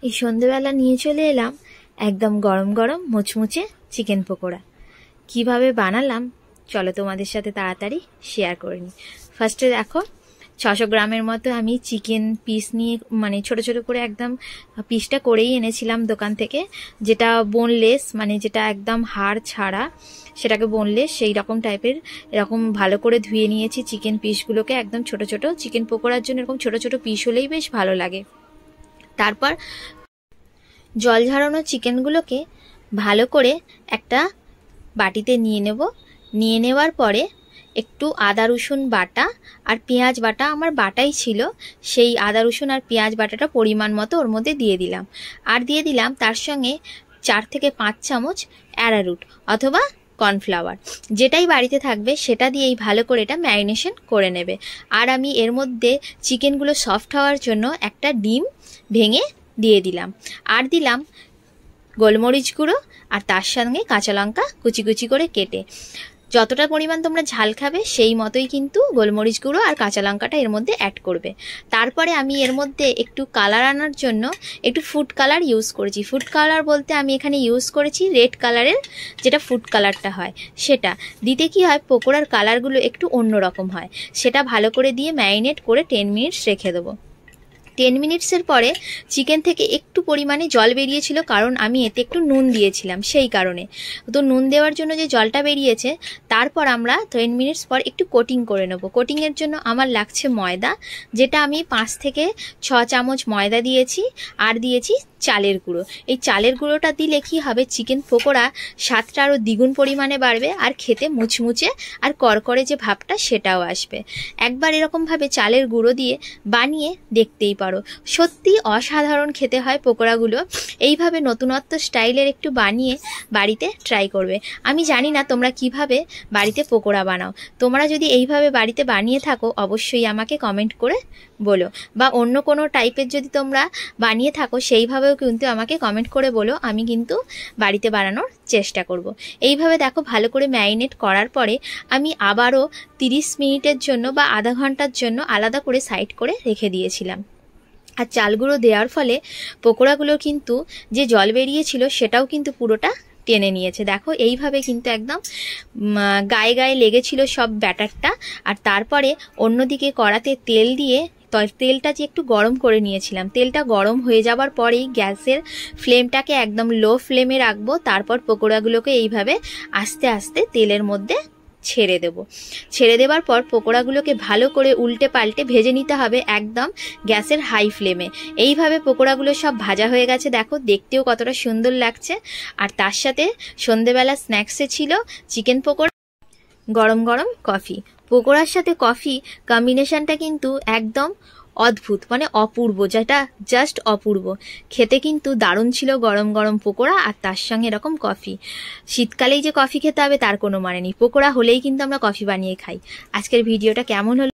এই সন্ধেবেলা নিয়ে চলে এলাম একদম গরম গরম মুচমুচে চিকেন পকোড়া। কিভাবে বানালাম চলো তোমাদের সাথে তাড়াতাড়ি শেয়ার করে নিই। ফার্স্টে দেখো 600 গ্রামের মতো আমি চিকেন পিস নিয়ে মানে ছোট ছোট করে একদম পিসটা করেই এনেছিলাম দোকান থেকে, যেটা বোনলেস মানে যেটা একদম হাড় ছাড়া সেটাকে বোনলেস সেই রকম টাইপের। এরকম ভালো করে ধুয়ে নিয়েছি চিকেন পিসগুলোকে, একদম ছোট ছোট। চিকেন পকোড়ার জন্য এরকম ছোট ছোট পিস হলেই বেশ ভালো লাগে। তারপর জল ঝরানো চিকেনগুলোকে ভালো করে একটা বাটিতে নিয়ে নেব। নিয়ে নেওয়ার পরে একটু আদা রসুন বাটা আর পেঁয়াজ বাটা, আমার বাটাই ছিল, সেই আদা রসুন আর পেঁয়াজ বাটাটা পরিমাণ মতো ওর মধ্যে দিয়ে দিলাম। আর দিয়ে দিলাম তার সঙ্গে 4 থেকে 5 চামচ অ্যারারুট অথবা কর্নফ্লাওয়ার, যেটাই বাড়িতে থাকবে সেটা দিয়েই ভালো করে এটা ম্যারিনেশন করে নেবে। আর আমি এর মধ্যে চিকেনগুলো সফট হওয়ার জন্য একটা ডিম ভেঙে দিয়ে দিলাম। আর দিলাম গোলমরিচ গুঁড়ো আর তার সঙ্গে কাঁচা লঙ্কা কুচি কুচি করে কেটে। যতটা পরিমাণ তোমরা ঝাল খাবে সেই মতোই কিন্তু গোলমরিচ গুঁড়ো আর কাঁচা লঙ্কাটা এর মধ্যে অ্যাড করবে। তারপরে আমি এর মধ্যে একটু কালার আনার জন্য একটু ফুড কালার ইউজ করেছি। ফুড কালার বলতে আমি এখানে ইউজ করেছি রেড কালারের, যেটা ফুড কালারটা হয় সেটা দিতে কি হয় পকোড়ার কালারগুলো একটু অন্যরকম হয়। সেটা ভালো করে দিয়ে ম্যারিনেট করে 10 মিনিটস রেখে দেবো। 10 মিনিটসের পরে চিকেন থেকে একটু পরিমাণে জল বেরিয়েছিল, কারণ আমি এতে একটু নুন দিয়েছিলাম সেই কারণে। তো নুন দেওয়ার জন্য যে জলটা বেরিয়েছে, তারপর আমরা 10 মিনিটস পর একটু কোটিং করে নেব। কোটিংয়ের জন্য আমার লাগছে ময়দা, যেটা আমি 5 থেকে 6 চামচ ময়দা দিয়েছি। আর দিয়েছি চালের গুঁড়ো। এই চালের গুঁড়োটা দিলে কি হবে, চিকেন পকোড়া স্বাদটা আরও দ্বিগুণ পরিমাণে বাড়বে আর খেতে মুচমুচে আর করকরে যে ভাবটা সেটাও আসবে। একবার এরকমভাবে চালের গুঁড়ো দিয়ে বানিয়ে দেখতেই পারো, সত্যি অসাধারণ খেতে হয় পকোড়াগুলো। এইভাবে নতুনত্ব স্টাইলের একটু বানিয়ে বাড়িতে ট্রাই করবে। আমি জানি না তোমরা কিভাবে বাড়িতে পকোড়া বানাও, তোমরা যদি এইভাবে বাড়িতে বানিয়ে থাকো অবশ্যই আমাকে কমেন্ট করে বলো, বা অন্য কোনো টাইপের যদি তোমরা বানিয়ে থাকো সেইভাবেও কিন্তু আমাকে কমেন্ট করে বলো, আমি কিন্তু বাড়িতে বানানোর চেষ্টা করব। এইভাবে দেখো ভালো করে ম্যারিনেট করার পরে আমি আবারও 30 মিনিটের জন্য বা আধা ঘন্টার জন্য আলাদা করে সাইড করে রেখে দিয়েছিলাম। আর চালগুলো দেওয়ার ফলে পকোড়াগুলো কিন্তু যে জল বেরিয়েছিল সেটাও কিন্তু পুরোটা টেনে নিয়েছে। দেখো এইভাবে কিন্তু একদম গায়ে গায়ে লেগেছিল সব ব্যাটারটা। আর তারপরে অন্যদিকে কড়াতে তেল দিয়ে তেলটা যে একটু গরম করে নিয়েছিলাম, তেলটা গরম হয়ে যাবার পরেই গ্যাসের ফ্লেমটাকে একদম লো ফ্লেমে রাখবো। তারপর পকোড়াগুলোকে এইভাবে আস্তে আস্তে তেলের মধ্যে ছেড়ে দেব। ছেড়ে দেবার পর পকোড়াগুলোকে ভালো করে উল্টে পাল্টে ভেজে নিতে হবে একদম গ্যাসের হাই ফ্লেমে। এইভাবে পকোড়াগুলো সব ভাজা হয়ে গেছে, দেখো দেখতেও কতটা সুন্দর লাগছে। আর তার সাথে সন্ধেবেলা স্ন্যাক্সে ছিল চিকেন পকোড়া, গরম গরম কফি। পকোড়ার সাথে কফি কম্বিনেশনটা কিন্তু একদম অদ্ভুত, মানে অপূর্ব, যেটা জাস্ট অপূর্ব। খেতে কিন্তু দারুণ ছিল গরম গরম পকোড়া আর তার সঙ্গে এরকম কফি। শীতকালেই যে কফি খেতে হবে তার কোনো মানে নেই, পকোড়া হলেই কিন্তু আমরা কফি বানিয়ে খাই। আজকের ভিডিওটা কেমন হলো